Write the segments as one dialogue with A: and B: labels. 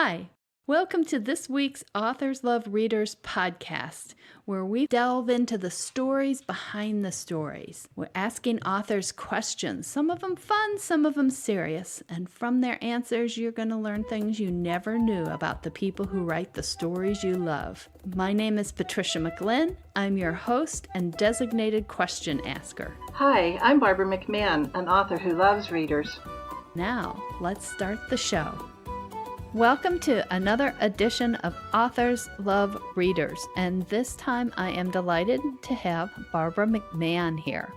A: Hi, welcome to this week's Authors Love Readers podcast, where we delve into the stories behind the stories. We're asking authors questions, some of them fun, some of them serious, and from their answers, you're going to learn things you never knew about the people who write the stories you love. My name is Patricia McLinn. I'm your host and designated question asker.
B: Hi, I'm Barbara McMahon, an author who loves readers.
A: Now, let's start the show. Welcome to another edition of Authors Love Readers, and this time I am delighted to have Barbara McMahon here.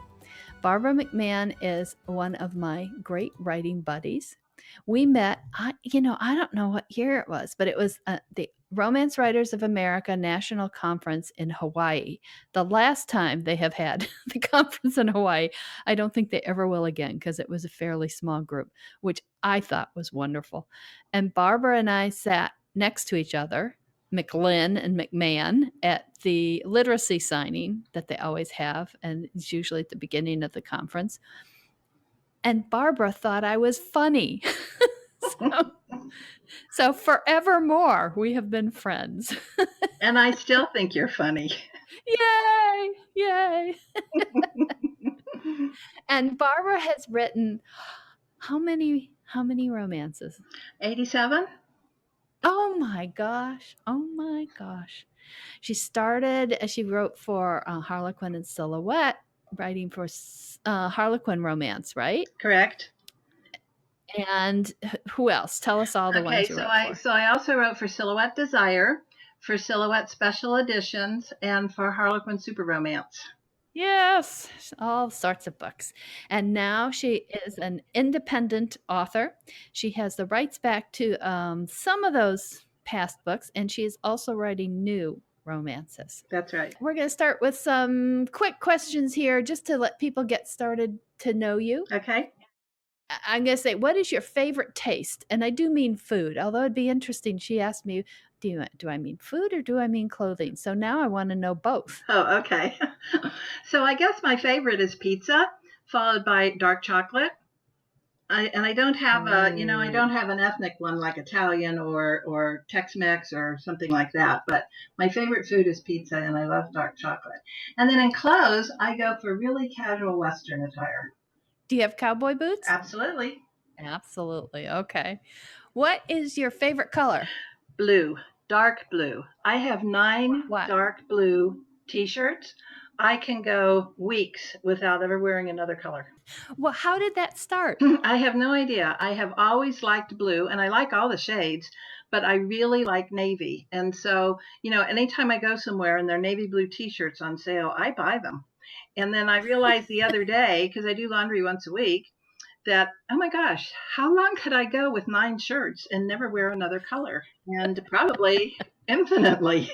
A: Barbara McMahon is one of my great writing buddies. We met, I don't know what year it was, but it was the Romance Writers of America National Conference in Hawaii. The last time they have had the conference in Hawaii. I don't think they ever will again because it was a fairly small group, which I thought was wonderful. And Barbara and I sat next to each other, McLinn and McMahon, at the literacy signing that they always have, and it's usually at the beginning of the conference. And Barbara thought I was funny. So forevermore, we have been friends.
B: And I still think you're funny.
A: Yay! Yay! And Barbara has written how many romances?
B: 87?
A: Oh my gosh. Oh my gosh. She wrote for Harlequin and Silhouette, writing for Harlequin romance, right?
B: Correct.
A: And who else? Tell us all the ones you wrote for.
B: So I also wrote for Silhouette Desire, for Silhouette Special Editions, and for Harlequin Super Romance.
A: Yes, all sorts of books. And now she is an independent author. She has the rights back to some of those past books, and she is also writing new romances.
B: That's right.
A: We're going to start with some quick questions here just to let people get started to know you.
B: Okay.
A: I'm going to say, what is your favorite taste? And I do mean food, although it'd be interesting. She asked me, do I mean food or do I mean clothing? So now I want to know both.
B: Oh, okay. So I guess my favorite is pizza, followed by dark chocolate. I don't have I don't have an ethnic one like Italian or Tex-Mex or something like that. But my favorite food is pizza, and I love dark chocolate. And then in clothes, I go for really casual Western attire.
A: Do you have cowboy boots?
B: Absolutely.
A: Absolutely. Okay. What is your favorite color?
B: Blue, dark blue. I have 9 dark blue T-shirts. I can go weeks without ever wearing another color.
A: Well, how did that start?
B: I have no idea. I have always liked blue, and I like all the shades, but I really like navy. And so, anytime I go somewhere and there are navy blue T-shirts on sale, I buy them. And then I realized the other day, because I do laundry once a week, that, oh my gosh, how long could I go with 9 shirts and never wear another color? And probably infinitely.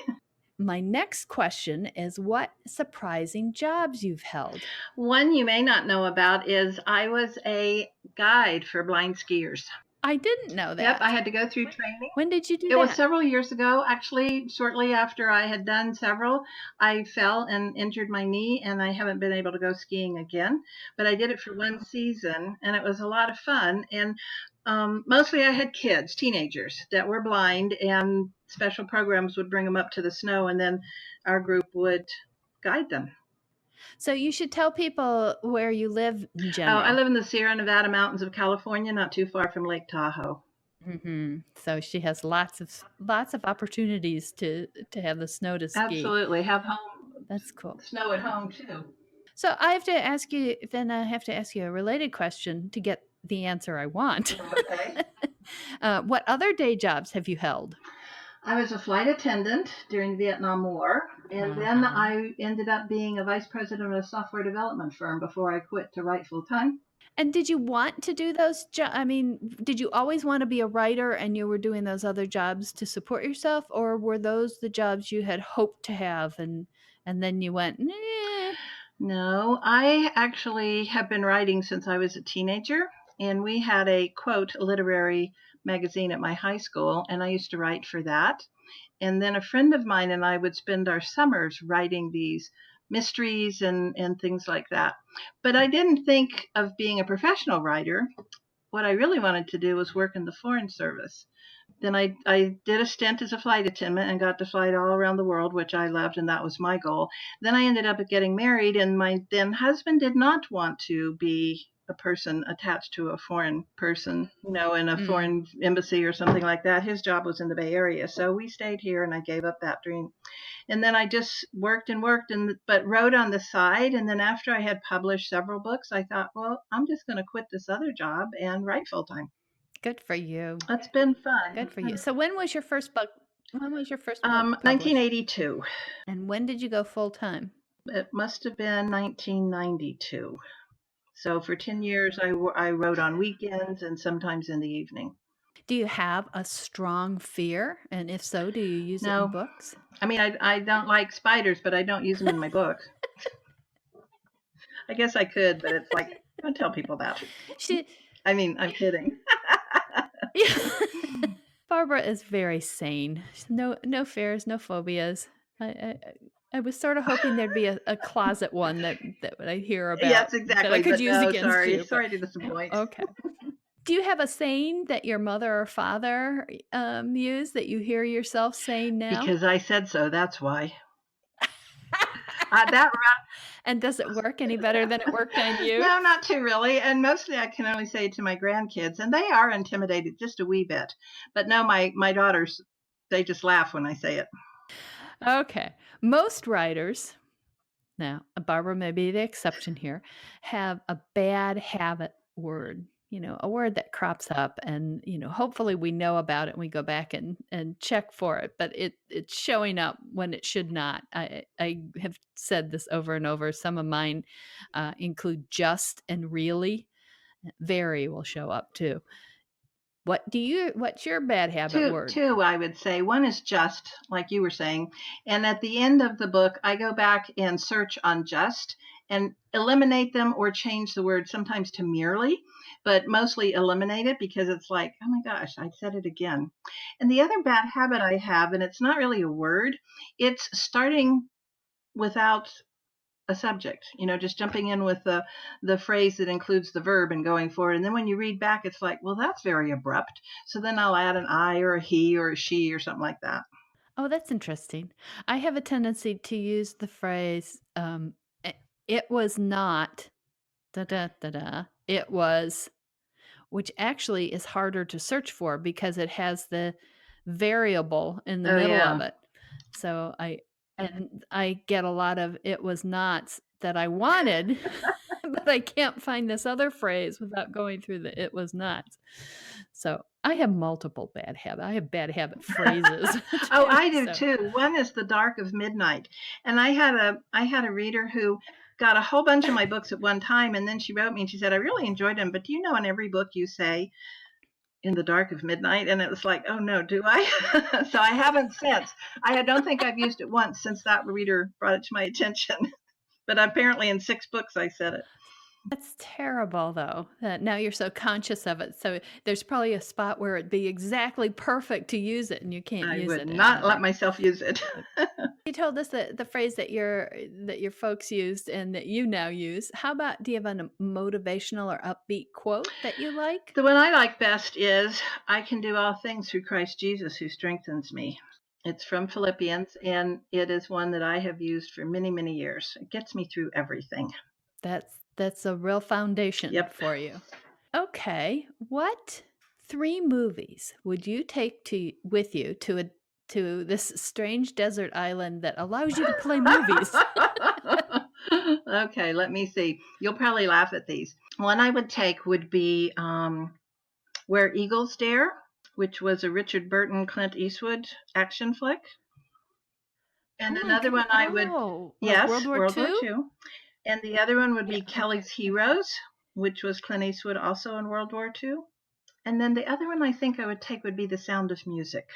A: My next question is, what surprising jobs you've held?
B: One you may not know about is I was a guide for blind skiers.
A: I didn't know that.
B: Yep, I had to go through training.
A: When did you do that?
B: It was several years ago. Actually, shortly after I had done several, I fell and injured my knee, and I haven't been able to go skiing again. But I did it for one season, and it was a lot of fun. And mostly I had kids, teenagers, that were blind, and special programs would bring them up to the snow, and then our group would guide them.
A: So you should tell people where you live in general.
B: Oh, I live in the Sierra Nevada mountains of California, not too far from Lake Tahoe.
A: Mm-hmm. So she has lots of opportunities to have the snow to ski.
B: Absolutely, have home.
A: That's cool.
B: Snow at home too.
A: So I have to ask you a related question to get the answer I want.
B: Okay.
A: What other day jobs have you held?
B: I was a flight attendant during the Vietnam War, and then I ended up being a vice president of a software development firm before I quit to write full time.
A: And did you want to do those jobs? I mean, did you always want to be a writer and you were doing those other jobs to support yourself, or were those the jobs you had hoped to have and then you went, nah?
B: No, I actually have been writing since I was a teenager, and we had a, quote, literary magazine at my high school, and I used to write for that. And then a friend of mine and I would spend our summers writing these mysteries and things like that. But I didn't think of being a professional writer. What I really wanted to do was work in the Foreign Service. Then I did a stint as a flight attendant and got to fly all around the world, which I loved, and that was my goal. Then I ended up getting married, and my then husband did not want to be a person attached to a foreign person, in a foreign embassy or something like that. His job was in the Bay Area, so we stayed here, and I gave up that dream. And then I just worked and worked, but wrote on the side. And then after I had published several books, I thought, well, I'm just going to quit this other job and write full time.
A: Good for you.
B: It's been fun.
A: Good for you. So when was your first book? When was your first book published?
B: 1982.
A: And when did you go full time?
B: It must have been 1992. So for 10 years, I wrote on weekends and sometimes in the evening.
A: Do you have a strong fear? And if so, do you use it in books?
B: I mean, I don't like spiders, but I don't use them in my book. I guess I could, but it's like, don't tell people that. I'm kidding.
A: Barbara is very sane. No fears, no phobias. I was sort of hoping there'd be a closet one that I hear about.
B: Yes, exactly.
A: That I could use against you.
B: Sorry to disappoint.
A: Okay. Do you have a saying that your mother or father used that you hear yourself saying now?
B: Because I said so. That's why.
A: And does it work any better than it worked on you?
B: No, not too really. And mostly I can only say it to my grandkids, and they are intimidated just a wee bit. But no, my daughters, they just laugh when I say it.
A: Okay. Most writers, now Barbara may be the exception here, have a bad habit word. A word that crops up and, hopefully we know about it and we go back and check for it, but it's showing up when it should not. I have said this over and over. Some of mine include just and really. Very will show up too. What's your bad habit word?
B: Two, I would say. One is just, like you were saying. And at the end of the book, I go back and search on just and eliminate them or change the word sometimes to merely, but mostly eliminate it because it's like, oh my gosh, I said it again. And the other bad habit I have, and it's not really a word, it's starting without a subject, just jumping in with the phrase that includes the verb and going forward. And then when you read back, it's like, well, that's very abrupt. So then I'll add an I or a he or a she or something like that.
A: Oh, that's interesting. I have a tendency to use the phrase, it was not, it was, which actually is harder to search for because it has the variable in the middle of it. So I get a lot of it was not that I wanted, but I can't find this other phrase without going through the it was not. So I have multiple bad habits. I have bad habit phrases.
B: Oh, I do too. One is the dark of midnight. And I had a reader who got a whole bunch of my books at one time, and then she wrote me and she said, I really enjoyed them, but do you know in every book you say in the dark of midnight? And it was like, oh no, do I? So I haven't since. I don't think I've used it once since that reader brought it to my attention. But apparently in 6 books I said it.
A: That's terrible, though, that now you're so conscious of it. So there's probably a spot where it'd be exactly perfect to use it, and you can't use it.
B: I would not let myself use it.
A: You told us that the phrase that your folks used and that you now use. How about, do you have a motivational or upbeat quote that you like?
B: The one I like best is, I can do all things through Christ Jesus who strengthens me. It's from Philippians, and it is one that I have used for many, many years. It gets me through everything.
A: That's a real foundation for you. Okay. What 3 movies would you take with you to this strange desert island that allows you to play movies?
B: Okay, let me see. You'll probably laugh at these. One I would take would be Where Eagles Dare, which was a Richard Burton, Clint Eastwood action flick. And another one I would... Yes, World War II. And the other one would be Kelly's Heroes, which was Clint Eastwood also in World War II. And then the other one I think I would take would be The Sound of Music.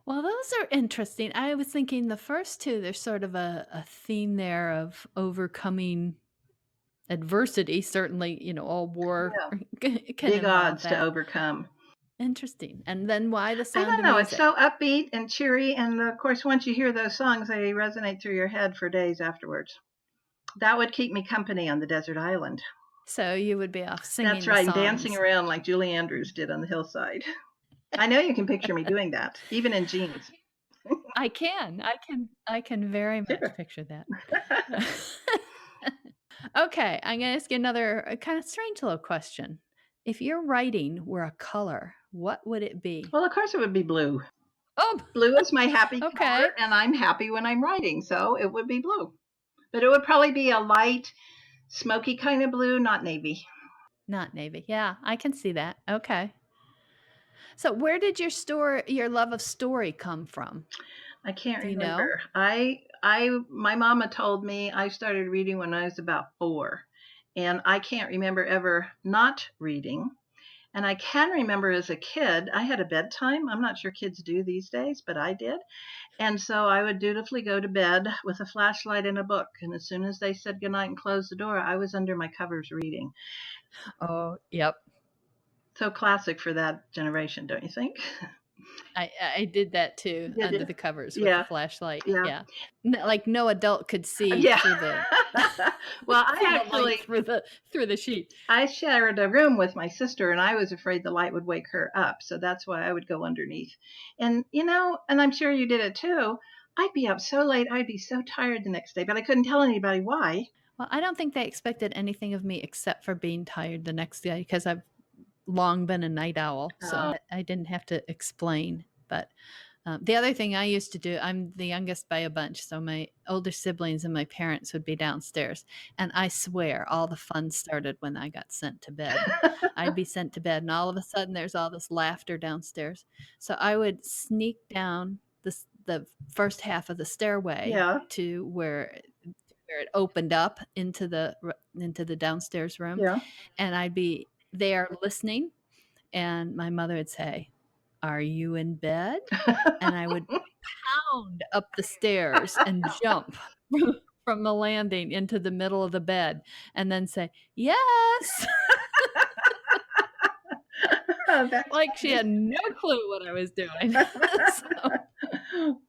A: Well, those are interesting. I was thinking the first 2, there's sort of a theme there of overcoming adversity. Certainly, all war can
B: big odds to overcome.
A: Interesting. And then why The Sound of Music?
B: I don't know. It's so upbeat and cheery. And of course, once you hear those songs, they resonate through your head for days afterwards. That would keep me company on the desert island.
A: So you would be off singing.
B: That's right,
A: songs.
B: Dancing around like Julie Andrews did on the hillside. I know you can picture me doing that, even in jeans.
A: I can very much
B: Sure.
A: picture that. Okay, I'm going to ask you another kind of strange little question. If your writing were a color, what would it be?
B: Well, of course it would be blue.
A: Oh,
B: Blue is my happy color,
A: okay.
B: and I'm happy when I'm writing, so it would be blue. But it would probably be a light, smoky kind of blue, not navy.
A: Not navy. Yeah, I can see that. Okay. So where did your love of story come from?
B: I can't
A: Do you know?
B: remember. My mama told me I started reading when I was about 4, and I can't remember ever not reading. And I can remember as a kid, I had a bedtime. I'm not sure kids do these days, but I did. And so I would dutifully go to bed with a flashlight and a book. And as soon as they said goodnight and closed the door, I was under my covers reading.
A: Oh, yep.
B: So classic for that generation, don't you think?
A: I did that too,
B: Did
A: under
B: you?
A: the covers with the
B: Yeah,
A: flashlight.
B: yeah,
A: Yeah. Like no adult could see
B: yeah.
A: through the
B: Well,
A: see the light through the sheet.
B: I shared a room with my sister, and I was afraid the light would wake her up. So that's why I would go underneath. And, and I'm sure you did it too. I'd be up so late. I'd be so tired the next day, but I couldn't tell anybody why.
A: Well, I don't think they expected anything of me except for being tired the next day because I've long been a night owl. So I didn't have to explain. But the other thing I used to do, I'm the youngest by a bunch. So my older siblings and my parents would be downstairs. And I swear all the fun started when I got sent to bed. I'd be sent to bed and all of a sudden there's all this laughter downstairs. So I would sneak down the first half of the stairway
B: Yeah.
A: to where it opened up into the downstairs room.
B: Yeah.
A: And I'd be there listening. And my mother would say, "Are you in bed?" And I would pound up the stairs and jump from the landing into the middle of the bed and then say, "Yes." Like she had no clue what I was doing.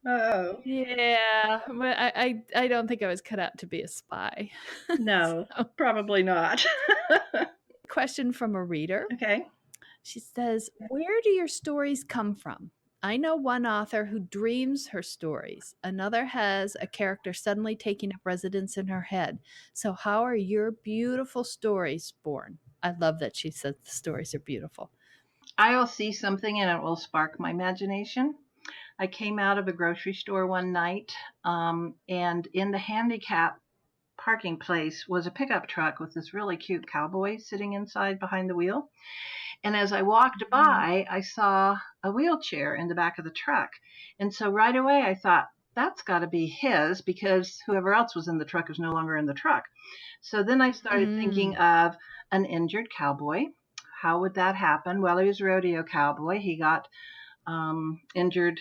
B: Oh.
A: Yeah, but I don't think I was cut out to be a spy.
B: No, probably not.
A: Question from a reader.
B: Okay.
A: She says, "Where do your stories come from? I know one author who dreams her stories. Another has a character suddenly taking up residence in her head. So how are your beautiful stories born?" I love that she says the stories are beautiful.
B: I'll see something and it will spark my imagination. I came out of a grocery store one night, and in the handicap parking place was a pickup truck with this really cute cowboy sitting inside behind the wheel. And as I walked by, I saw a wheelchair in the back of the truck. And so right away I thought, that's got to be his, because whoever else was in the truck is no longer in the truck. So then I started thinking of an injured cowboy. How would that happen? Well, he was a rodeo cowboy. He got injured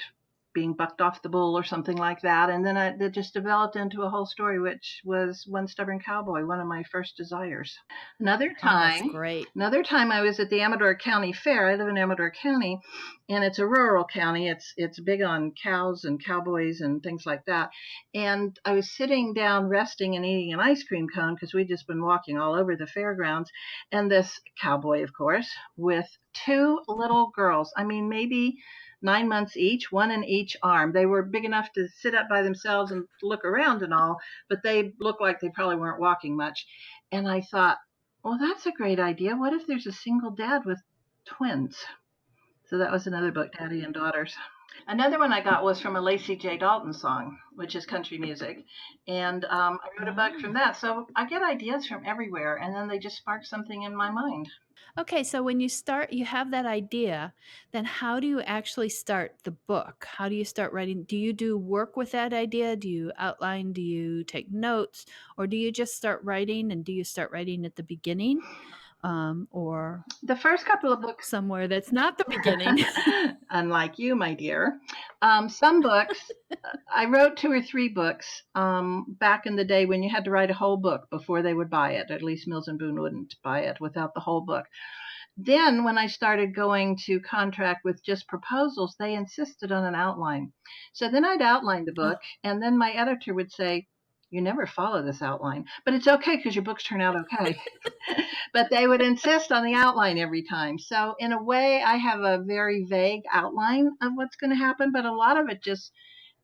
B: being bucked off the bull or something like that. And then it just developed into a whole story, which was One Stubborn Cowboy, one of my first desires. Another time I was at the Amador County Fair. I live in Amador County, and it's a rural county. It's big on cows and cowboys and things like that. And I was sitting down resting and eating an ice cream cone because we'd just been walking all over the fairgrounds. And this cowboy, of course, with 2 little girls, I mean, maybe 9 months each, one in each arm. They were big enough to sit up by themselves and look around and all, but they looked like they probably weren't walking much. And I thought, well, that's a great idea. What if there's a single dad with twins? So that was another book, Daddy and Daughters. Another one I got was from a Lacey J. Dalton song, which is country music. And I wrote a book from that. So I get ideas from everywhere, and then they just spark something in my mind.
A: Okay, so when you have that idea, then how do you actually start the book? How do you start writing? Do you do work with that idea? Do you outline? Do you take notes? Or do you just start writing? And do you start writing at the beginning? Or
B: the first couple of books
A: somewhere that's not the beginning?
B: Unlike you, my dear. Some books, I wrote 2 or 3 books back in the day when you had to write a whole book before they would buy it. At least Mills and Boone wouldn't buy it without the whole book. Then when I started going to contract with just proposals, they insisted on an outline. So then I'd outline the book, and then my editor would say, you never follow this outline, but it's okay because your books turn out okay. But they would insist on the outline every time. So in a way, I have a very vague outline of what's going to happen, but a lot of it just,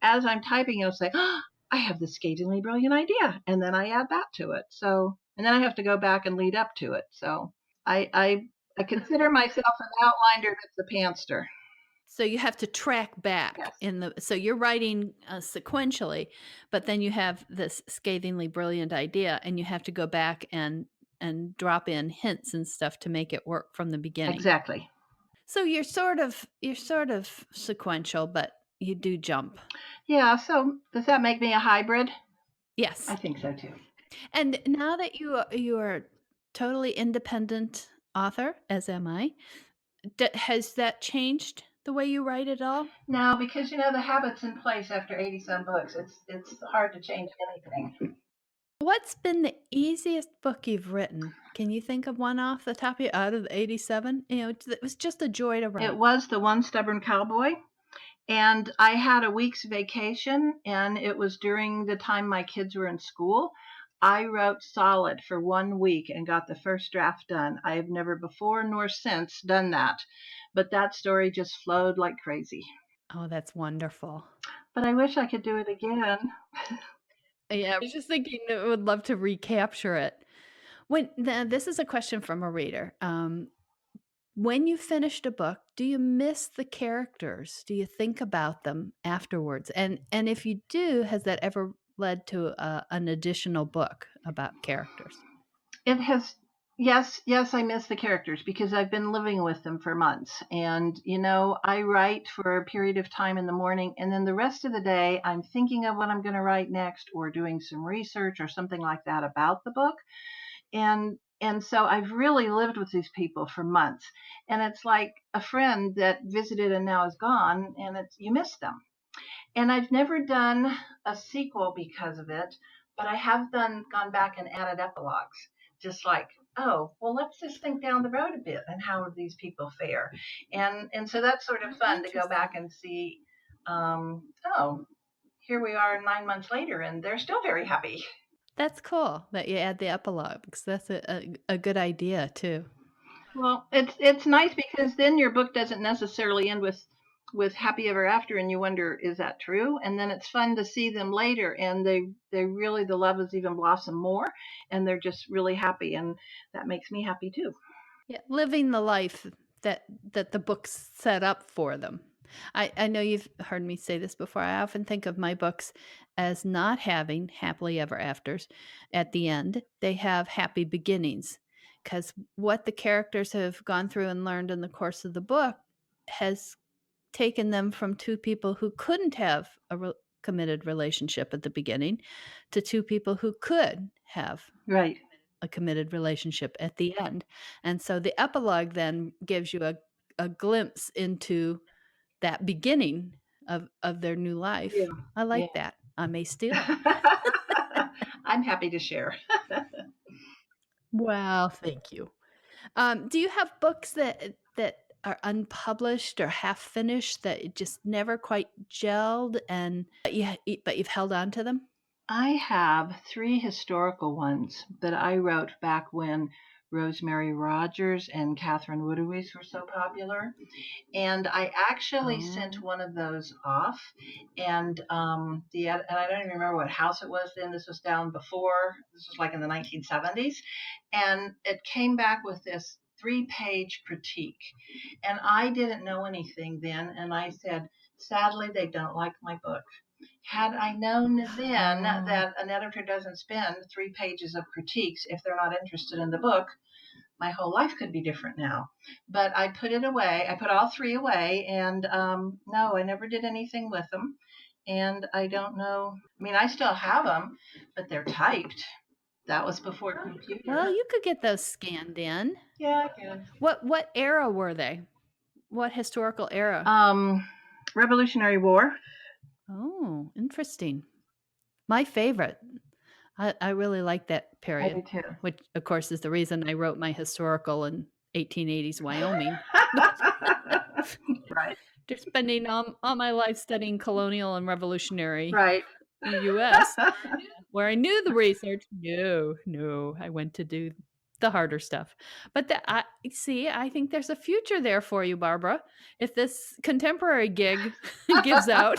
B: as I'm typing, it'll say, oh, I have this scathingly brilliant idea. And then I add that to it. So, and then I have to go back and lead up to it. So I consider myself an outliner that's a pantster.
A: So you have to track back so you're writing sequentially, but then you have this scathingly brilliant idea and you have to go back and drop in hints and stuff to make it work from the beginning.
B: Exactly.
A: So you're sort of sequential, but you do jump.
B: Yeah. So does that make me a hybrid?
A: Yes.
B: I think so too.
A: And now that you are totally independent author, as am I, has that changed the way you write at all?
B: No, because the habit's in place after 80-some books. It's hard to change anything.
A: What's been the easiest book you've written? Can you think of one off the top of your out of the 87? It was just a joy to write.
B: It was the One Stubborn Cowboy. And I had a week's vacation, and it was during the time my kids were in school. I wrote solid for 1 week and got the first draft done. I have never before nor since done that. But that story just flowed like crazy.
A: Oh, that's wonderful.
B: But I wish I could do it again.
A: Yeah, I was just thinking I would love to recapture it. This is a question from a reader. When you finished a book, do you miss the characters? Do you think about them afterwards? And if you do, has that ever led to an additional book about characters?
B: It has. Yes, I miss the characters because I've been living with them for months. And, I write for a period of time in the morning, and then the rest of the day I'm thinking of what I'm going to write next or doing some research or something like that about the book. And so I've really lived with these people for months. And it's like a friend that visited and now is gone, and you miss them. And I've never done a sequel because of it, but I have gone back and added epilogues. Just like, oh, well, let's just think down the road a bit and how would these people fare? And so that's sort of fun to go back and see, here we are 9 months later and they're still very happy.
A: That's cool that you add the epilogue because that's a good idea too.
B: Well, it's nice because then your book doesn't necessarily end with happy ever after and you wonder, is that true? And then it's fun to see them later and they really, the love has even blossomed more and they're just really happy, and that makes me happy too.
A: Yeah, living the life that the books set up for them. I know you've heard me say this before. I often think of my books as not having happily ever afters at the end. They have happy beginnings because what the characters have gone through and learned in the course of the book has taken them from two people who couldn't have a committed relationship at the beginning to two people who could have a committed relationship at the end. And so the epilogue then gives you a glimpse into that beginning of their new life. Yeah. I like that. I may steal it.
B: I'm happy to share.
A: Wow, thank you. Do you have books that are unpublished or half finished that just never quite gelled, but you've held on to them?
B: I have 3 historical ones that I wrote back when Rosemary Rogers and Catherine Woodowes were so popular. And I actually sent one of those off. And and I don't even remember what house it was then. This was like in the 1970s. And it came back with this 3-page critique. And I didn't know anything then. And I said, sadly, they don't like my book. Had I known then that an editor doesn't spend 3 pages of critiques if they're not interested in the book, my whole life could be different now. But I put it away. I put all 3 away, and no, I never did anything with them. And I don't know. I mean, I still have them, but they're typed. That was before computer.
A: Well, you could get those scanned in.
B: Yeah, I can.
A: What era were they? What historical era?
B: Revolutionary War.
A: Oh, interesting. My favorite. I really like that period.
B: I do too.
A: Which, of course, is the reason I wrote my historical in 1880s Wyoming.
B: Right.
A: Just spending all my life studying colonial and revolutionary
B: right.
A: U.S. where I knew the research. No, I went to do the harder stuff. But I think there's a future there for you, Barbara. If this contemporary gig gives out,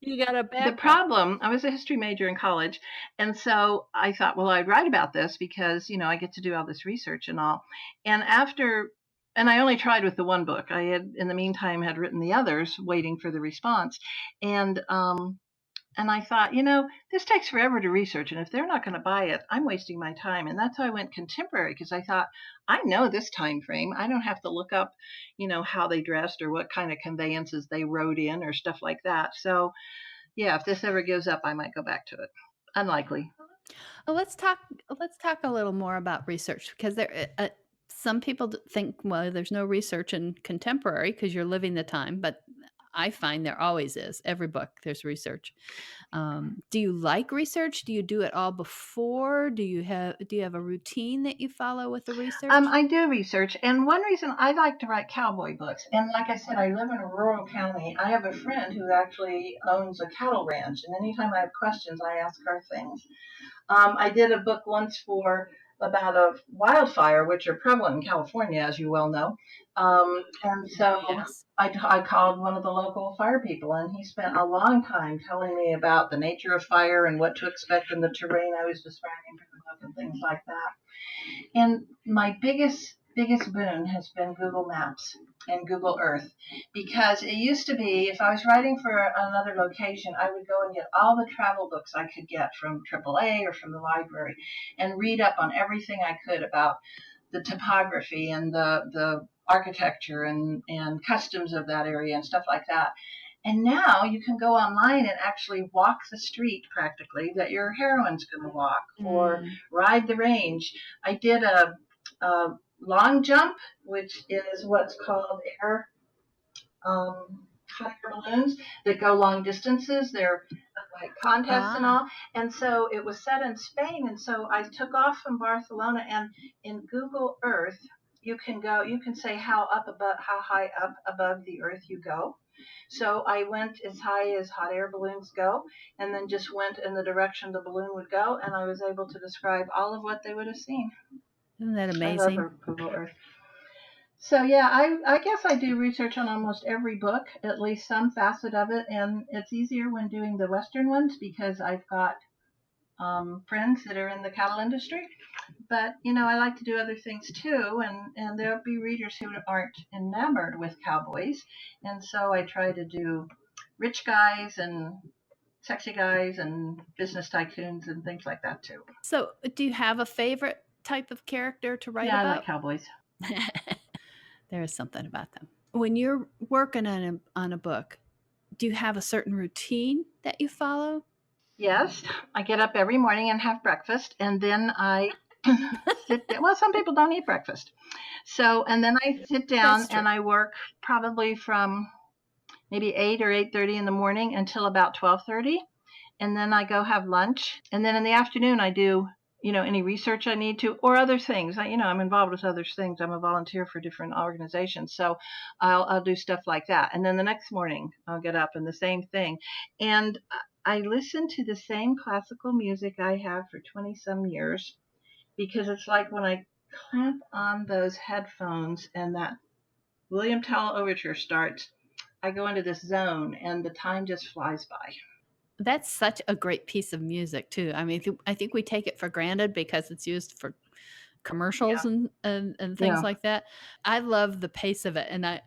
A: you got a
B: The
A: backup.
B: problem, I was a history major in college, and so I thought, well, I'd write about this because, I get to do all this research and all. And I only tried with the one book. I had, in the meantime, had written the others, waiting for the response. And I thought, this takes forever to research, and if they're not going to buy it, I'm wasting my time. And that's how I went contemporary, because I thought, I know this time frame. I don't have to look up, how they dressed or what kind of conveyances they rode in or stuff like that. So, yeah, if this ever goes up, I might go back to it. Unlikely.
A: Well, let's talk a little more about research, because some people think, well, there's no research in contemporary because you're living the time, but I find there always is. Every book, there's research. Do you like research? Do you do it all before? Do you have a routine that you follow with the research?
B: I do research, and one reason I like to write cowboy books, and like I said, I live in a rural county. I have a friend who actually owns a cattle ranch, and anytime I have questions, I ask her things. I did a book once about a wildfire, which are prevalent in California, as you well know. And so
A: Yes.
B: I called one of the local fire people, and he spent a long time telling me about the nature of fire and what to expect in the terrain I was describing for the book and things like that. And my biggest boon has been Google Maps and Google Earth, because it used to be, if I was writing for another location, I would go and get all the travel books I could get from AAA or from the library and read up on everything I could about the topography and the architecture and customs of that area and stuff like that. And now you can go online and actually walk the street practically that your heroine's going to walk, or ride the range. I did a long jump, which is what's called hot air balloons that go long distances. They're like contests and all. And so it was set in Spain. And so I took off from Barcelona, and in Google Earth, you can say how high up above the earth you go. So I went as high as hot air balloons go, and then just went in the direction the balloon would go, and I was able to describe all of what they would have seen.
A: Isn't that amazing?
B: I love Google Earth. So yeah, I guess I do research on almost every book, at least some facet of it, and it's easier when doing the Western ones because I've got friends that are in the cattle industry. But, I like to do other things too, and there'll be readers who aren't enamored with cowboys, and so I try to do rich guys and sexy guys and business tycoons and things like that too.
A: So do you have a favorite type of character to write about?
B: Yeah, I like cowboys.
A: There is something about them. When you're working on a book, do you have a certain routine that you follow?
B: Yes, I get up every morning and have breakfast, and then I sit down. Well, some people don't eat breakfast. So, and then I sit down and I work probably from maybe 8 or 8:30 in the morning until about 12:30. And then I go have lunch. And then in the afternoon, I do, any research I need to, or other things. I'm involved with other things. I'm a volunteer for different organizations. So I'll do stuff like that. And then the next morning, I'll get up and the same thing. And I listen to the same classical music I have for 20 some years, because it's like when I clamp on those headphones and that William Tell Overture starts, I go into this zone and the time just flies by.
A: That's such a great piece of music too. I mean, I think we take it for granted because it's used for commercials and things like that. I love the pace of it, and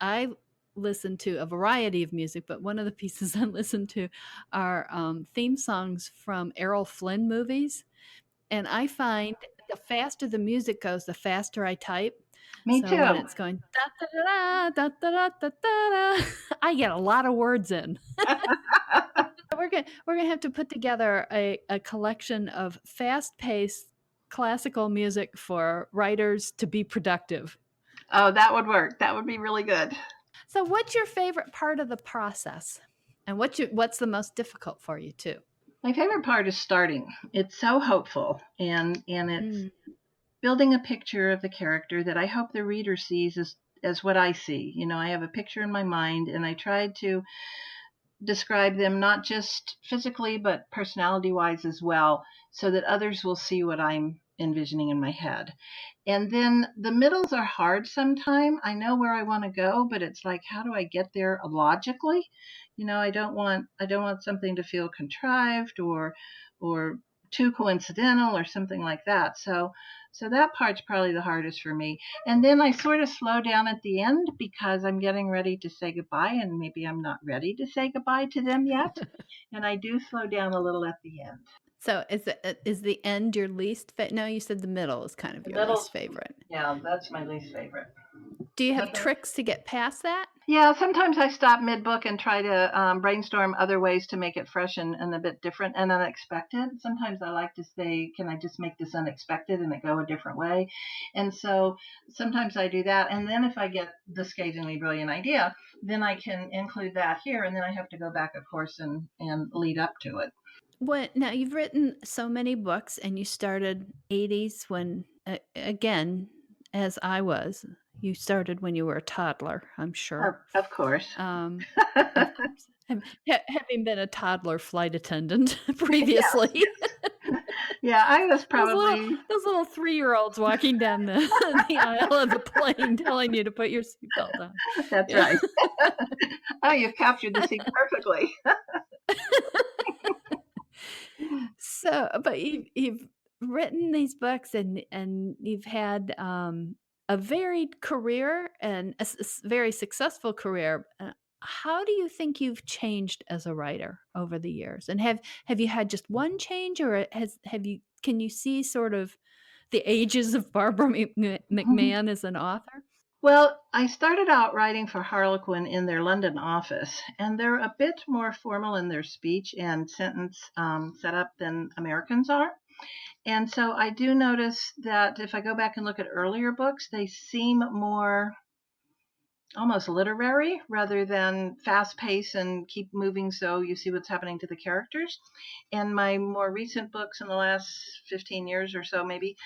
A: I listen to a variety of music, but one of the pieces I listen to are theme songs from Errol Flynn movies, and I find the faster the music goes, the faster I type.
B: Me too.
A: When it's going da da da da da da da, I get a lot of words in. We're gonna have to put together a collection of fast-paced classical music for writers to be productive.
B: Oh, that would work. That would be really good.
A: So what's your favorite part of the process? And what's the most difficult for you too?
B: My favorite part is starting. It's so hopeful, and it's building a picture of the character that I hope the reader sees as what I see. I have a picture in my mind, and I tried to describe them not just physically, but personality-wise as well, so that others will see what I'm envisioning in my head. And then the middles are hard sometimes. I know where I want to go, but it's like, how do I get there logically? I don't want something to feel contrived or too coincidental or something like that. So that part's probably the hardest for me. And then I sort of slow down at the end because I'm getting ready to say goodbye, and maybe I'm not ready to say goodbye to them yet. And I do slow down a little at the end.
A: So is the end your least favorite? No, you said the middle is kind of
B: The
A: your
B: middle,
A: least favorite.
B: yeah, that's my least favorite.
A: Do you have tricks to get past that?
B: Yeah, sometimes I stop mid-book and try to brainstorm other ways to make it fresh and a bit different and unexpected. Sometimes I like to say, can I just make this unexpected and it go a different way? And so sometimes I do that. And then if I get the scathingly brilliant idea, then I can include that here. And then I have to go back, of course, and lead up to it.
A: Now you've written so many books, and you started 80s when, again, as I was. You started when you were a toddler, I'm sure.
B: Of course.
A: Of course. Having been a toddler flight attendant previously.
B: Yes. Yeah, I was probably
A: those little 3-year-olds walking down the aisle of the plane telling you to put your seatbelt on.
B: That's right. Oh, you've captured the scene perfectly.
A: So, but you've written these books, and you've had a varied career and a very successful career. How do you think you've changed as a writer over the years? And have you had just one change, or can you see sort of the ages of Barbara McMahon as an author?
B: Well, I started out writing for Harlequin in their London office, and they're a bit more formal in their speech and sentence setup than Americans are. And so I do notice that if I go back and look at earlier books, they seem more almost literary rather than fast paced and keep moving so you see what's happening to the characters. And my more recent books in the last 15 years or so, maybe,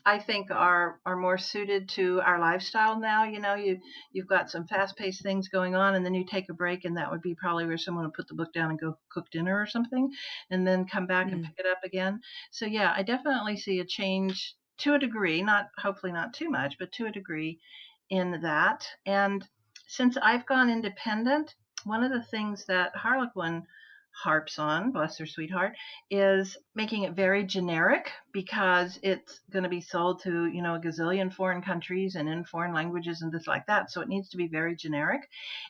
B: I think are more suited to our lifestyle now. You've got some fast-paced things going on, and then you take a break, and that would be probably where someone would put the book down and go cook dinner or something, and then come back and pick it up again. So yeah, I definitely see a change to a degree, hopefully not too much, but to a degree in that. And since I've gone independent, one of the things that Harlequin harps on, bless her sweetheart, is making it very generic because it's going to be sold to, a gazillion foreign countries and in foreign languages and this like that. So it needs to be very generic.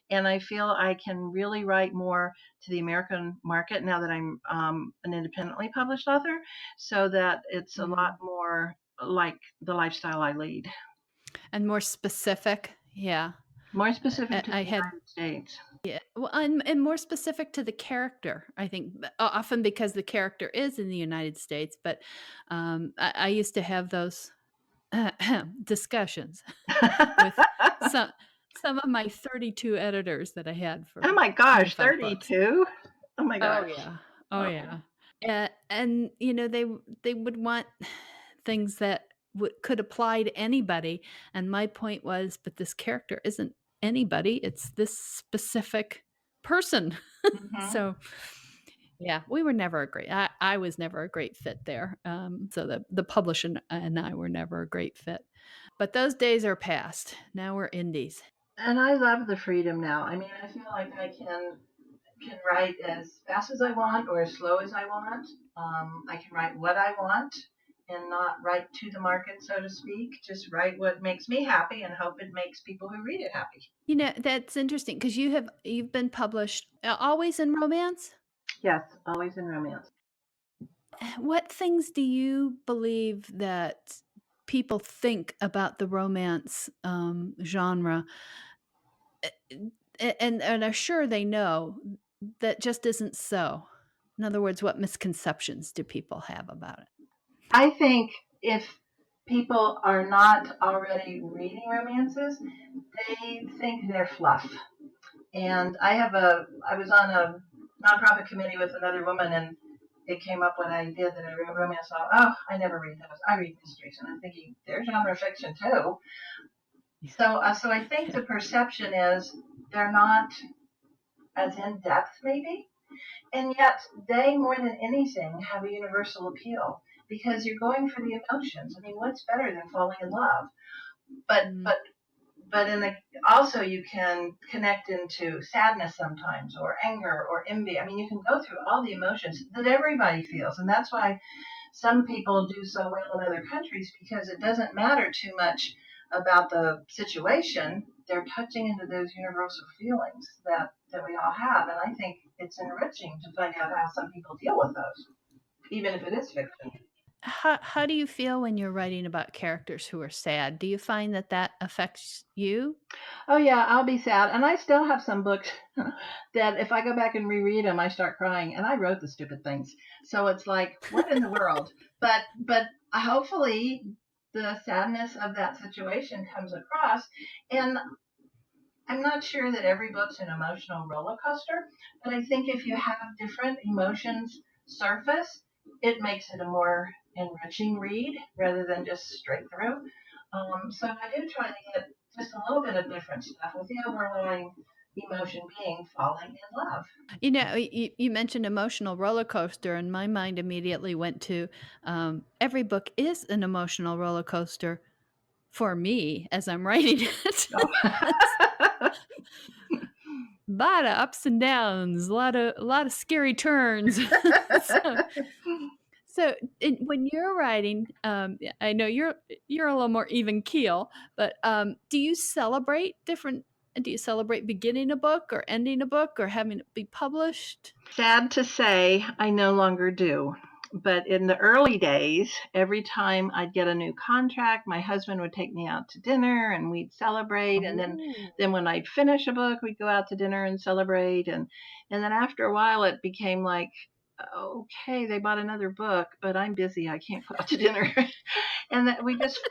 B: And I feel I can really write more to the American market now that I'm an independently published author, so that it's a lot more like the lifestyle I lead.
A: And more specific. Yeah.
B: More specific to the United States.
A: Yeah, well, and more specific to the character, I think, often because the character is in the United States. But I used to have those discussions with some of my 32 editors that I had for.
B: Oh my gosh, 32! Oh my gosh.
A: Oh yeah. And they would want things that could apply to anybody. And my point was, but this character isn't anybody, it's this specific person. So yeah, we were never a great, I was never a great fit there. So the publisher and I were never a great fit, but those days are past. Now we're indies.
B: And I love the freedom now. I mean, I feel like I can write as fast as I want or as slow as I want. I can write what I want and not write to the market, so to speak. Just write what makes me happy and hope it makes people who read it happy.
A: That's interesting because you've been published always in romance?
B: Yes, always in romance.
A: What things do you believe that people think about the romance genre and are sure they know that just isn't so? In other words, what misconceptions do people have about it?
B: I think if people are not already reading romances, they think they're fluff. And I was on a nonprofit committee with another woman, and it came up when I did that I wrote romance. I never read those. I read mysteries, and I'm thinking they're genre fiction too. So I think the perception is they're not as in depth maybe. And yet they, more than anything, have a universal appeal because you're going for the emotions. I mean, what's better than falling in love? But also you can connect into sadness sometimes, or anger, or envy. I mean, you can go through all the emotions that everybody feels, and that's why some people do so well in other countries, because it doesn't matter too much about the situation. They're touching into those universal feelings that we all have, and I think it's enriching to find out how some people deal with those, even if it is fiction.
A: How do you feel when you're writing about characters who are sad? Do you find that affects you?
B: Oh yeah, I'll be sad, and I still have some books that if I go back and reread them, I start crying, and I wrote the stupid things. So it's like, what in the world? But hopefully the sadness of that situation comes across, and I'm not sure that every book's an emotional roller coaster, but I think if you have different emotions surface, it makes it a more enriching read rather than just straight through. So I do try to get just a little bit of different stuff, with the overlying emotion being falling in love.
A: You know, you mentioned emotional roller coaster, and my mind immediately went to every book is an emotional roller coaster for me as I'm writing it.
B: Oh.
A: A lot of ups and downs, a lot of scary turns. So when you're writing, I know you're a little more even keel, but do you celebrate beginning a book or ending a book or having it be published?
B: Sad to say, I no longer do. But in the early days, every time I'd get a new contract, my husband would take me out to dinner and we'd celebrate. And then when I'd finish a book, we'd go out to dinner and celebrate. And then after a while, it became like, okay, they bought another book, but I'm busy. I can't go out to dinner. And that we just,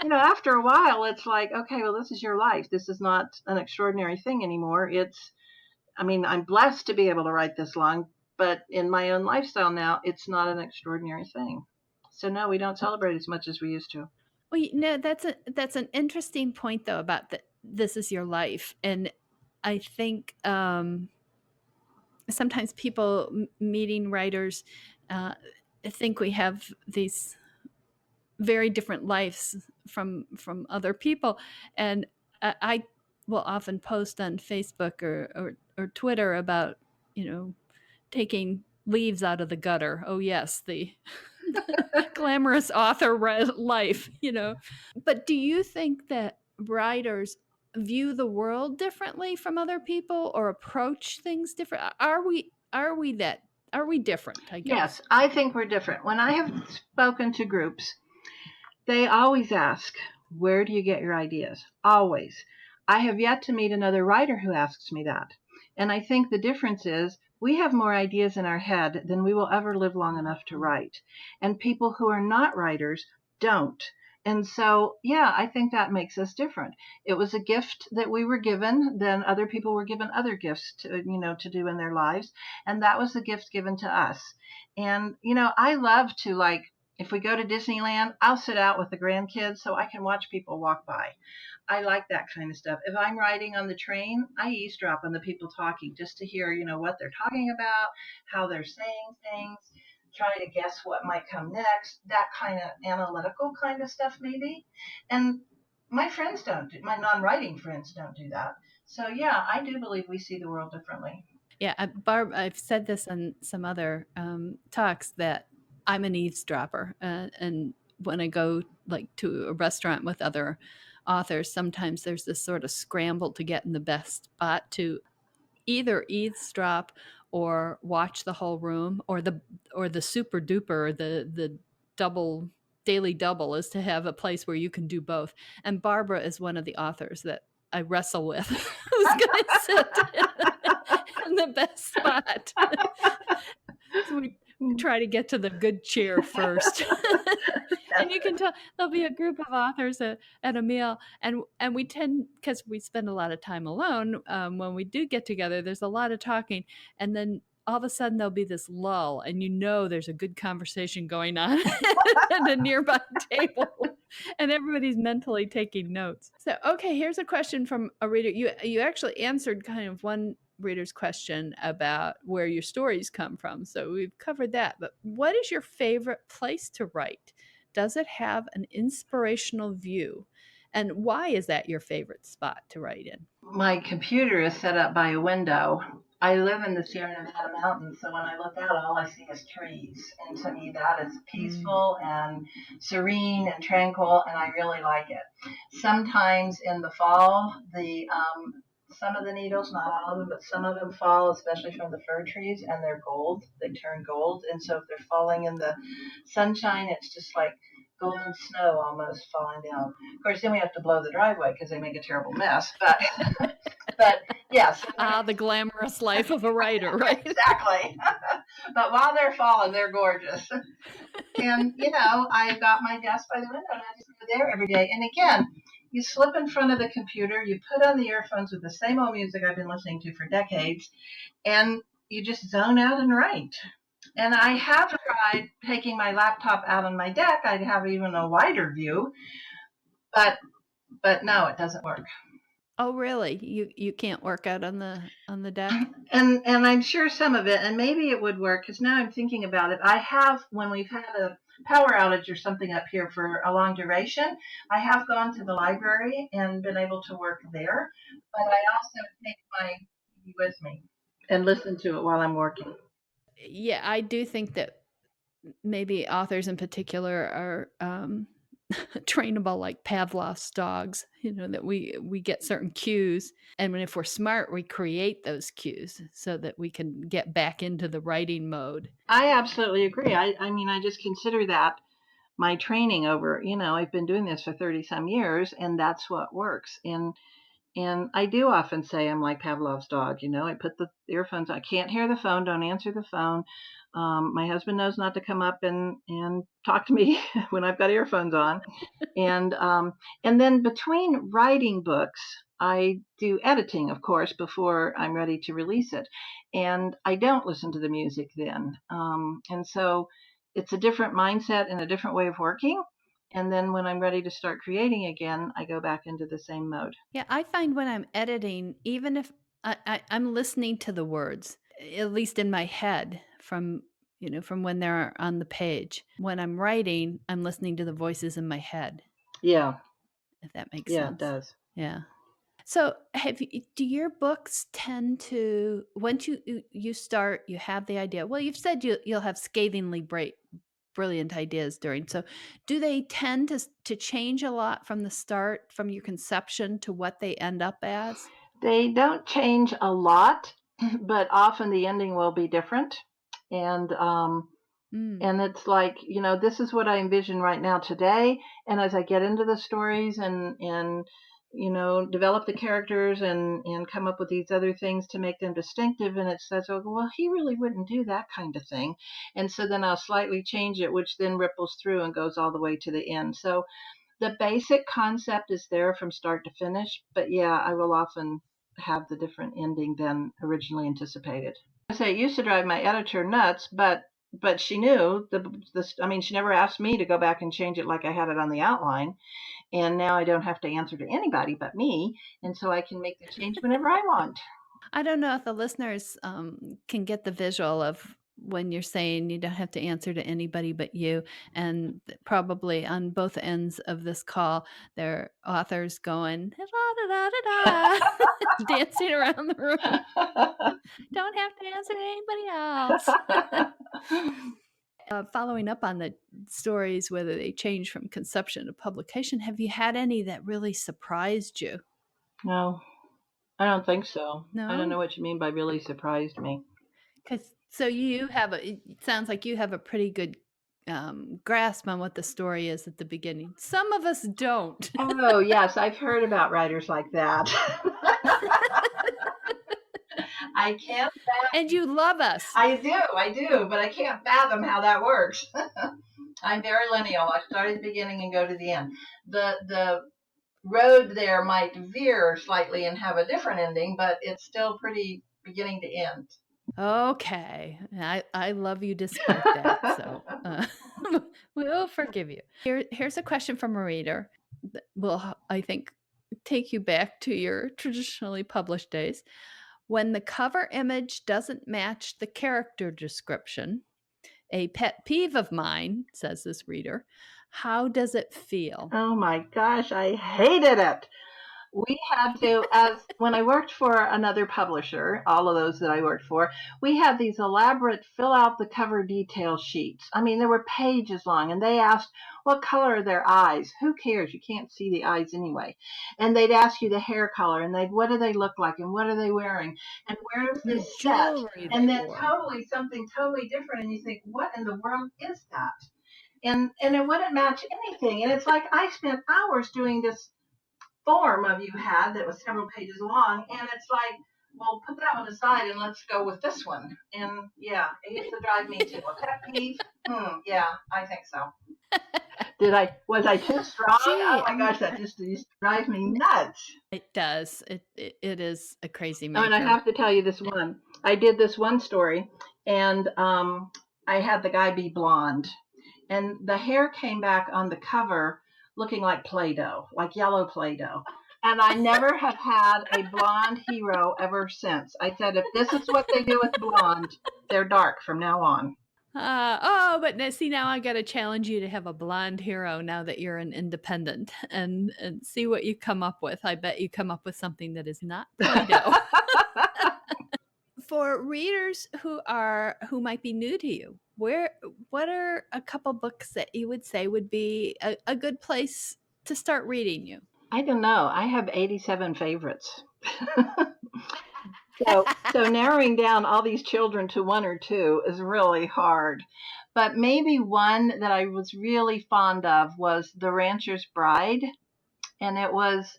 B: after a while, it's like, okay, well, this is your life. This is not an extraordinary thing anymore. I'm blessed to be able to write this long, but in my own lifestyle now, it's not an extraordinary thing. So no, we don't celebrate as much as we used to.
A: Well, that's an interesting point though about this is your life, and I think sometimes people meeting writers think we have these very different lives from other people, and I will often post on Facebook or Twitter about taking leaves out of the gutter. Oh yes, the glamorous author life, But do you think that writers view the world differently from other people or approach things different? Are we different, I guess?
B: Yes, I think we're different. When I have spoken to groups, they always ask, where do you get your ideas? Always. I have yet to meet another writer who asks me that. And I think the difference is we have more ideas in our head than we will ever live long enough to write. And people who are not writers don't. And so, yeah, I think that makes us different. It was a gift that we were given, then other people were given other gifts to do in their lives. And that was the gift given to us. And, I love to, if we go to Disneyland, I'll sit out with the grandkids so I can watch people walk by. I like that kind of stuff. If I'm riding on the train, I eavesdrop on the people talking just to hear, what they're talking about, how they're saying things, try to guess what might come next, that kind of analytical kind of stuff maybe. And my non-writing friends don't do that. So yeah, I do believe we see the world differently.
A: Yeah, Barb, I've said this on some other talks that I'm an eavesdropper, and when I go to a restaurant with other authors, sometimes there's this sort of scramble to get in the best spot to either eavesdrop or watch the whole room, or the super duper, the daily double is to have a place where you can do both. And Barbara is one of the authors that I wrestle with who's going to sit in the best spot. So we try to get to the good chair first. And you can tell there'll be a group of authors at a meal, and we tend, because we spend a lot of time alone, when we do get together, there's a lot of talking, and then all of a sudden there'll be this lull, and there's a good conversation going on at a nearby table, and everybody's mentally taking notes. So, okay, here's a question from a reader. You actually answered kind of one reader's question about where your stories come from. So we've covered that. But what is your favorite place to write? Does it have an inspirational view? And why is that your favorite spot to write in?
B: My computer is set up by a window. I live in the Sierra Nevada mountains, so when I look out, all I see is trees. And to me, that is peaceful and serene and tranquil, and I really like it. Sometimes in the fall, some of the needles, not all of them, but some of them fall, especially from the fir trees, and they're gold. They turn gold, and so if they're falling in the sunshine, it's just like golden snow almost falling down. Of course, then we have to blow the driveway because they make a terrible mess. But yes.
A: The glamorous life of a writer, right?
B: Exactly. But while they're falling, they're gorgeous. And, I've got my desk by the window, and I just go there every day. And again, you slip in front of the computer, you put on the earphones with the same old music I've been listening to for decades, and you just zone out and write. And I have tried taking my laptop out on my deck. I'd have even a wider view, but no, it doesn't work.
A: Oh, really? You can't work out on the deck?
B: And I'm sure some of it, and maybe it would work, because now I'm thinking about it. I have, when we've had a power outage or something up here for a long duration, I have gone to the library and been able to work there. But I also take my TV with me and listen to it while I'm working.
A: Yeah, I do think that maybe authors in particular are trainable like Pavlov's dogs, that we get certain cues. And if we're smart, we create those cues so that we can get back into the writing mode. I
B: absolutely agree. I mean, I just consider that my training over, I've been doing this for 30 some years, and that's what works. And I do often say I'm like Pavlov's dog. I put the earphones on. I can't hear the phone. Don't answer the phone. My husband knows not to come up and talk to me when I've got earphones on. And then between writing books, I do editing, of course, before I'm ready to release it. And I don't listen to the music then. And so it's a different mindset and a different way of working. And then when I'm ready to start creating again, I go back into the same mode.
A: Yeah, I find when I'm editing, even if I'm listening to the words, at least in my head from when they're on the page. When I'm writing, I'm listening to the voices in my head.
B: Yeah.
A: If that makes sense.
B: Yeah, it does.
A: Yeah. So do your books tend to, once you start, you have the idea, well, you've said you'll have scathingly brilliant ideas during. So do they tend to change a lot from the start, from your conception to what they end up as?
B: They don't change a lot, but often the ending will be different. And and it's like, this is what I envision right now today. And as I get into the stories and develop the characters and come up with these other things to make them distinctive, and it says, oh, well, he really wouldn't do that kind of thing. And so then I'll slightly change it, which then ripples through and goes all the way to the end. So the basic concept is there from start to finish, but yeah, I will often have the different ending than originally anticipated. I say it used to drive my editor nuts, but she knew she never asked me to go back and change it like I had it on the outline. And now I don't have to answer to anybody but me. And so I can make the change whenever I want.
A: I don't know if the listeners can get the visual of when you're saying you don't have to answer to anybody but you. And probably on both ends of this call, there are authors going, dancing around the room. Don't have to answer to anybody else. Following up on the stories, whether they change from conception to publication, have you had any that really surprised you?
B: No, I don't think so.
A: No?
B: I don't know what you mean by really surprised me.
A: So it sounds like you have a pretty good grasp on what the story is at the beginning. Some of us don't.
B: Oh, yes. I've heard about writers like that. I can't fathom.
A: And you love us.
B: I do, but I can't fathom how that works. I'm very lineal. I start at the beginning and go to the end. The road there might veer slightly and have a different ending, but it's still pretty beginning to end.
A: Okay. I love you despite that. So we'll forgive you. Here's a question from a reader that will, I think, take you back to your traditionally published days. When the cover image doesn't match the character description, a pet peeve of mine, says this reader, how does it feel?
B: Oh my gosh, I hated it. We had to, as when I worked for another publisher, all of those that I worked for, we had these elaborate fill out the cover detail sheets. I mean, they were pages long, and they asked, what color are their eyes? Who cares? You can't see the eyes anyway. And they'd ask you the hair color, and what do they look like, and what are they wearing, and where is
A: The
B: this set?
A: jewelry
B: And
A: they
B: then
A: wore.
B: totally something totally different, and you think, what in the world is that? And it wouldn't match anything. And it's like I spent hours doing this form of you had that was several pages long, and it's like, well, put that one aside and let's go with this one. And yeah, it used to drive me to a pet peeve. Yeah, I think so. Was I too strong?
A: Gee,
B: Oh my gosh, that just used to drive me nuts.
A: It does. It is a crazy
B: Oh,
A: maker.
B: and I have to tell you this one. I did this one story, and I had the guy be blonde, and the hair came back on the cover looking like Play-Doh, like yellow Play-Doh. And I never have had a blonde hero ever since. I said, if this is what they do with blonde, they're dark from now on.
A: But now I got to challenge you to have a blonde hero now that you're an independent and see what you come up with. I bet you come up with something that is not Play-Doh. For readers who might be new to you, what are a couple books that you would say would be a good place to start reading you?
B: I don't know. I have 87 favorites. So narrowing down all these children to one or two is really hard. But maybe one that I was really fond of was The Rancher's Bride. And it was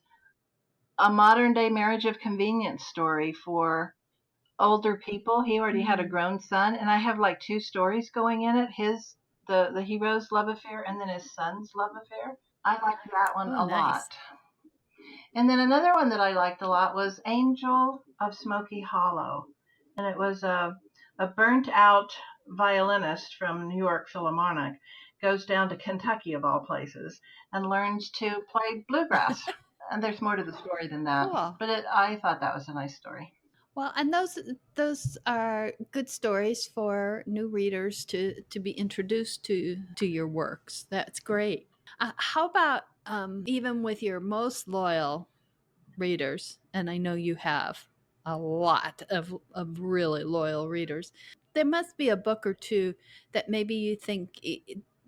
B: a modern day marriage of convenience story for older people. He already had a grown son. And I have like two stories going in it. The hero's love affair and then his son's love affair. I liked that one a lot. And then another one that I liked a lot was Angel of Smoky Hollow. And it was a burnt out violinist from New York Philharmonic goes down to Kentucky, of all places, and learns to play bluegrass. And there's more to the story than that. Cool. But I thought that was a nice story.
A: Well, and those are good stories for new readers to be introduced to your works. That's great. How about even with your most loyal readers, and I know you have a lot of really loyal readers, there must be a book or two that maybe you think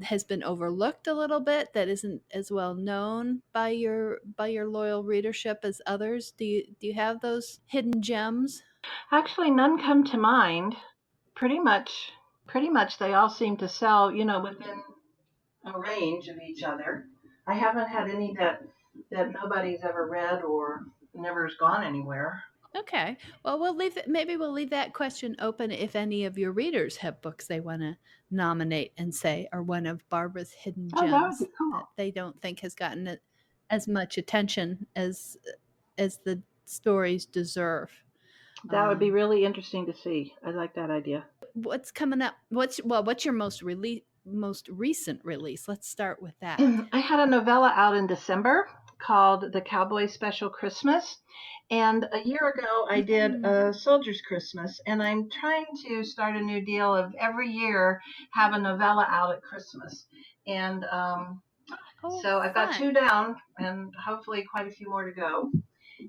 A: has been overlooked a little bit, that isn't as well known by your loyal readership as others. Do you have those hidden gems?
B: Actually, none come to mind. Pretty much they all seem to sell, within a range of each other. I haven't had any that nobody's ever read or never has gone anywhere.
A: Okay. Well, we'll leave that question open if any of your readers have books they want to nominate and say are one of Barbara's hidden gems that they don't think has gotten as much attention as the stories deserve.
B: That would be really interesting to see. I like that idea.
A: What's coming up? What's your most recent release? Let's start with that.
B: I had a novella out in December called The Cowboy Special Christmas. And a year ago, I did a Soldier's Christmas. And I'm trying to start a new deal of every year have a novella out at Christmas. And so I've got two down and hopefully quite a few more to go.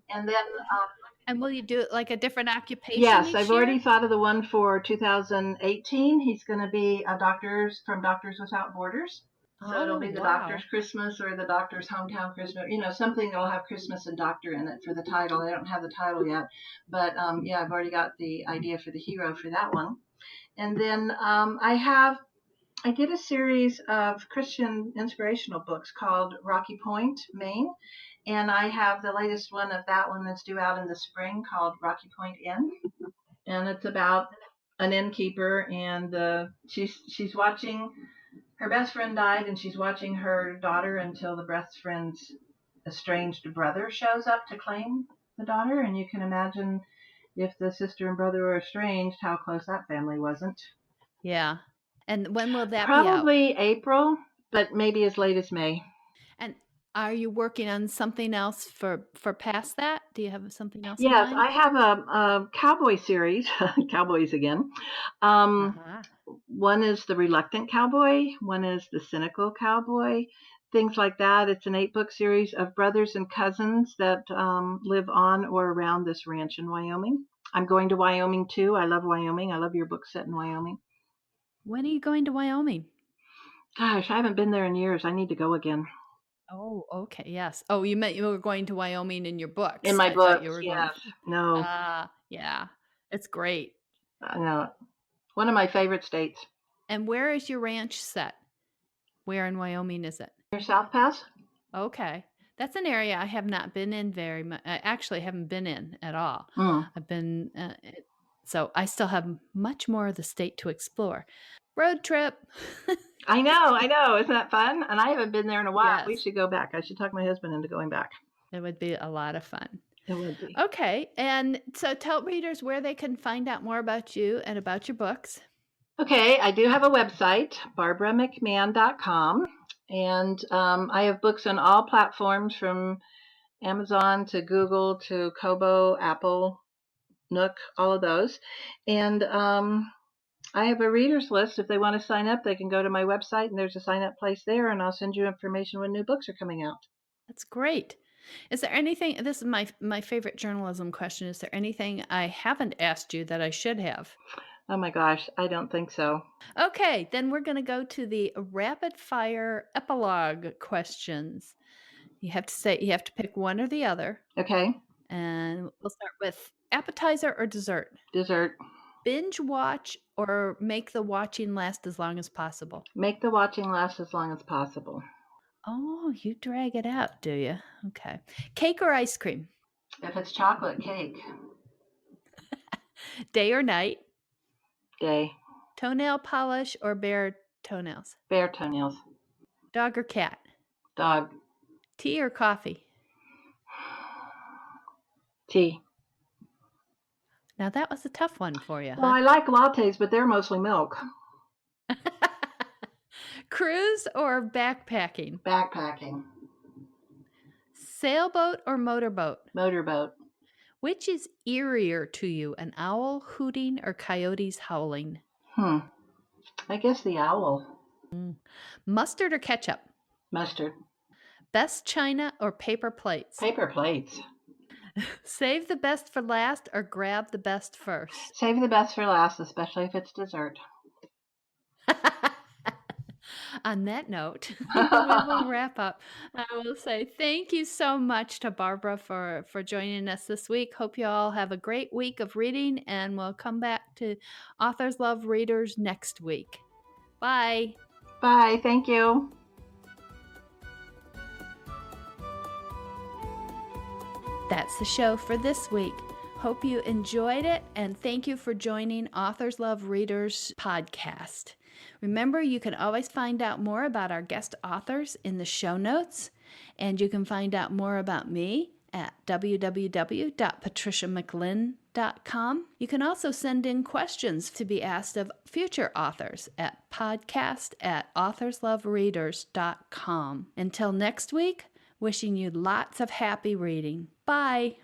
B: And then...
A: and will you do it like a different occupation?
B: Yes, I've already thought of the one for 2018. He's going to be a Doctors Without Borders. So it'll be the Doctor's Christmas or the Doctor's Hometown Christmas, something that'll have Christmas and Doctor in it for the title. I don't have the title yet, but I've already got the idea for the hero for that one. And then I did a series of Christian inspirational books called Rocky Point, Maine. And I have the latest one of that one that's due out in the spring called Rocky Point Inn. And it's about an innkeeper, and she's watching, her best friend died, and she's watching her daughter until the best friend's estranged brother shows up to claim the daughter. And you can imagine if the sister and brother were estranged, how close that family wasn't.
A: Yeah. And when will that
B: be out? Probably April, but maybe as late as May.
A: And Are you working on something else for past that? Do you have something else in
B: Yes,
A: mind?
B: I have a cowboy series, cowboys again. Um,
A: Uh-huh.
B: One is the reluctant cowboy, one is the cynical cowboy, things like that. It's an 8-book series of brothers and cousins that live on or around this ranch in Wyoming. I'm going to Wyoming too. I love Wyoming. I love your book set in Wyoming.
A: When are you going to Wyoming?
B: Gosh, I haven't been there in years. I need to go again.
A: Oh, okay, yes. Oh, you meant you were going to Wyoming in your
B: In
A: books.
B: my
A: I thought you
B: books,
A: were going.
B: yes. No,
A: Yeah. It's great.
B: no. One of my favorite states.
A: And where is your ranch set? Where in Wyoming is it?
B: Near South Pass?
A: Okay. That's an area I have not been in very much. I actually haven't been in at all.
B: Mm.
A: I've been, so I still have much more of the state to explore. Road trip.
B: I know. Isn't that fun? And I haven't been there in a while. We
A: Yes,
B: should go back. I should talk my husband into going back.
A: it would be a lot of fun.
B: It would be.
A: Okay. And so tell readers where they can find out more about you and about your books.
B: Okay, I do have a website, barbaramcmahon.com. And I have books on all platforms from Amazon to Google to Kobo, Apple, Nook, all of those. And I have a reader's list. If they want to sign up, they can go to my website and there's a sign up place there, and I'll send you information when new books are coming out.
A: That's great. Is there anything, this is my favorite journalism question. Is there anything I haven't asked you that I should have?
B: Oh my gosh, I don't think so.
A: Okay, then we're going to go to the rapid fire epilogue questions. You have to pick one or the other.
B: Okay,
A: And we'll start with appetizer or dessert.
B: dessert.
A: Binge watch or make the watching last as long as possible.
B: Make the watching last as long as possible.
A: Oh, you drag it out, do you? Okay. Cake or ice cream?
B: If it's chocolate cake,
A: Day or night?
B: day.
A: Toenail polish or bare toenails?
B: Bare toenails.
A: Dog or cat?
B: Dog.
A: Tea or coffee?
B: Tea.
A: Now that was a tough one for you,
B: Well,
A: huh?
B: I like lattes, but they're mostly milk.
A: Cruise or backpacking?
B: Backpacking.
A: Sailboat or motorboat?
B: Motorboat.
A: Which is eerier to you, an owl hooting or coyotes howling?
B: I guess the owl.
A: Mustard or ketchup?
B: Mustard.
A: Best china or paper plates?
B: Paper plates.
A: Save the best for last or grab the best first?
B: Save the best for last, especially if it's dessert.
A: On that note, we will wrap up. I will say thank you so much to Barbara for joining us this week. Hope you all have a great week of reading, and we'll come back to Authors Love Readers next week. Bye.
B: Bye. Thank you.
A: That's the show for this week. Hope you enjoyed it, and thank you for joining Authors Love Readers podcast. Remember, you can always find out more about our guest authors in the show notes, and you can find out more about me at www.patriciamclinn.com. You can also send in questions to be asked of future authors at podcast@authorslovereaders.com. Until next week, wishing you lots of happy reading. Bye.